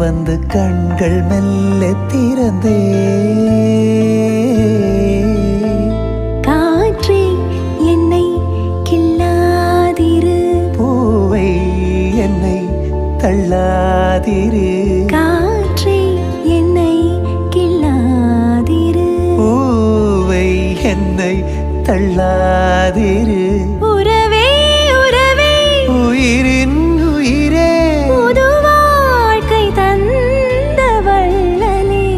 வந்து கண்கள் மெல்ல திறந்தே காற்றே என்னை கிள்ளாதிரு பூவை என்னை தள்ளாதிரு காற்றே என்னை கிள்ளாதிரு பூவை என்னை தள்ளாதிரு உறவே உறவே உயிரின்